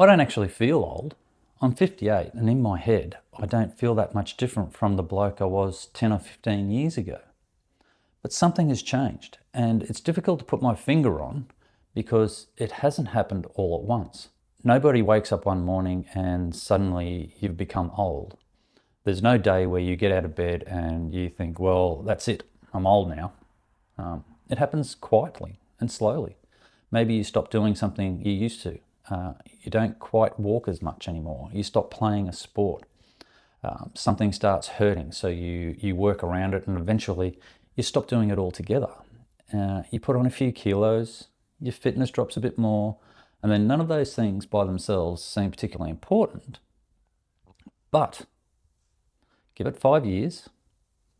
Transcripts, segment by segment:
I don't actually feel old. I'm 58 and in my head, I don't feel that much different from the bloke I was 10 or 15 years ago. But something has changed and it's difficult to put my finger on because it hasn't happened all at once. Nobody wakes up one morning and suddenly you've become old. There's no day where you get out of bed and you think, well, that's it, I'm old now. It happens quietly and slowly. Maybe you stop doing something you used to. You don't quite walk as much anymore. You stop playing a sport. Something starts hurting, so you work around it and eventually you stop doing it altogether. You put on a few kilos, your fitness drops a bit more, and then none of those things by themselves seem particularly important. But give it 5 years,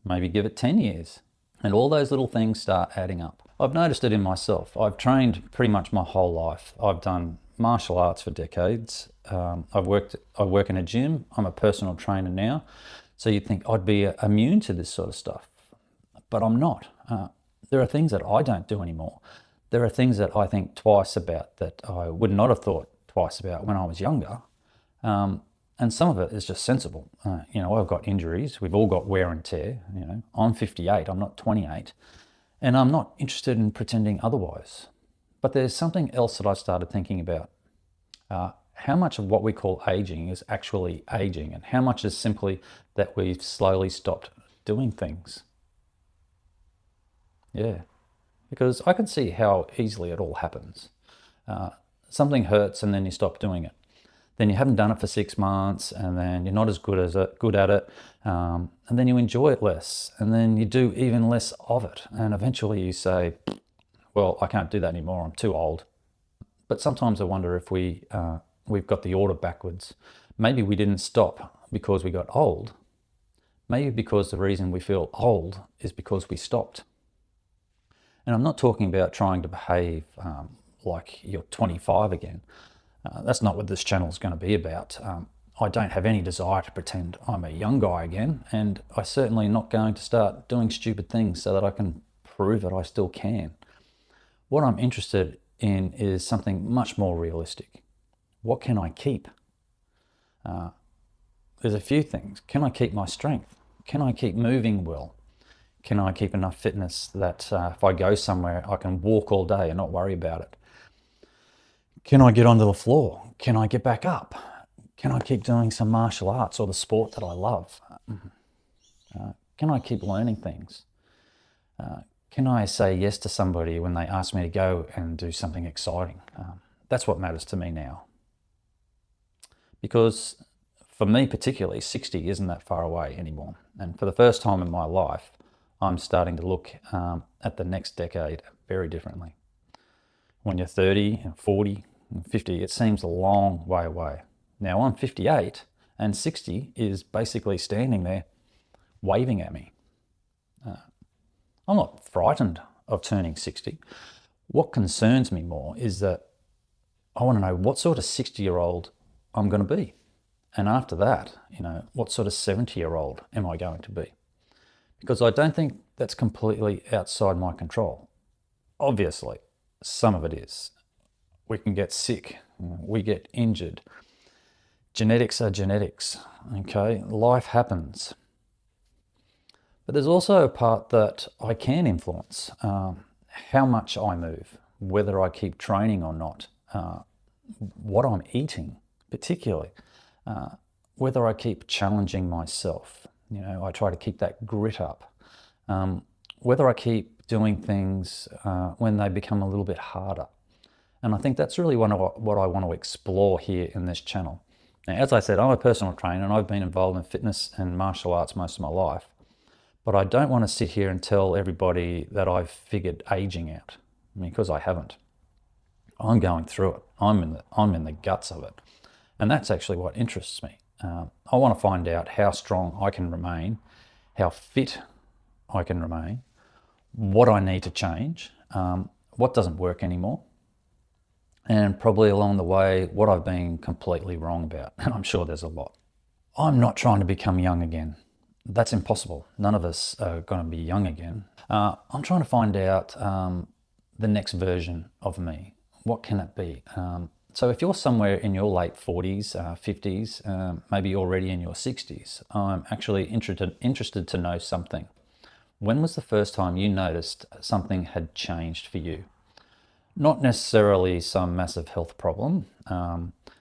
maybe give it 10 years, and all those little things start adding up. I've noticed it in myself. I've trained pretty much my whole life. I've done martial arts for decades. I work in a gym. I'm a personal trainer now. So you'd think I'd be immune to this sort of stuff, but I'm not. There are things that I don't do anymore. There are things that I think twice about that I would not have thought twice about when I was younger. And some of it is just sensible. I've got injuries. We've all got wear and tear. I'm 58. I'm not 28. And I'm not interested in pretending otherwise. But there's something else that I've started thinking about. How much of what we call aging is actually aging, and how much is simply that we've slowly stopped doing things? Yeah, because I can see how easily it all happens. Something hurts and then you stop doing it. Then you haven't done it for 6 months and then you're not as good at it. And then you enjoy it less and then you do even less of it. And eventually you say, well, I can't do that anymore. I'm too old. But sometimes I wonder if we've got the order backwards. Maybe we didn't stop because we got old. Maybe because the reason we feel old is because we stopped. And I'm not talking about trying to behave like you're 25 again. That's not what this channel is going to be about. I don't have any desire to pretend I'm a young guy again, and I'm certainly not going to start doing stupid things so that I can prove that I still can. What I'm interested in is something much more realistic. What can I keep? There's a few things. Can I keep my strength? Can I keep moving well? Can I keep enough fitness that if I go somewhere, I can walk all day and not worry about it? Can I get onto the floor? Can I get back up? Can I keep doing some martial arts or the sport that I love? Can I keep learning things? Can I say yes to somebody when they ask me to go and do something exciting? That's what matters to me now. Because for me particularly, 60 isn't that far away anymore. And for the first time in my life, I'm starting to look at the next decade very differently. When you're 30 and 40 and 50, it seems a long way away. Now I'm 58 and 60 is basically standing there waving at me. I'm not frightened of turning 60. What concerns me more is that I want to know what sort of 60-year-old I'm going to be. And after that, what sort of 70-year-old am I going to be? Because I don't think that's completely outside my control. Obviously, some of it is. We can get sick, we get injured. Genetics are genetics, okay? Life happens. But there's also a part that I can influence, how much I move, whether I keep training or not, what I'm eating particularly, whether I keep challenging myself. I try to keep that grit up. Whether I keep doing things when they become a little bit harder. And I think that's really what I want to explore here in this channel. Now, as I said, I'm a personal trainer and I've been involved in fitness and martial arts most of my life. But I don't want to sit here and tell everybody that I've figured aging out, because I haven't. I'm going through it. I'm in the guts of it. And that's actually what interests me. I want to find out how strong I can remain, how fit I can remain, what I need to change, what doesn't work anymore, and probably along the way, what I've been completely wrong about. And I'm sure there's a lot. I'm not trying to become young again. That's impossible. None of us are going to be young again. I'm trying to find out the next version of me. What can it be? So if you're somewhere in your late 40s, 50s, maybe already in your 60s, I'm actually interested to know something. When was the first time you noticed something had changed for you? Not necessarily some massive health problem,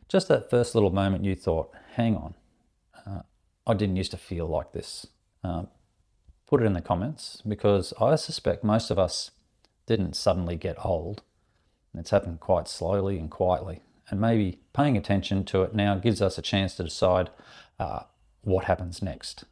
just that first little moment you thought, hang on, I didn't used to feel like this. Put it in the comments, because I suspect most of us didn't suddenly get old. It's happened quite slowly and quietly, and maybe paying attention to it now gives us a chance to decide what happens next.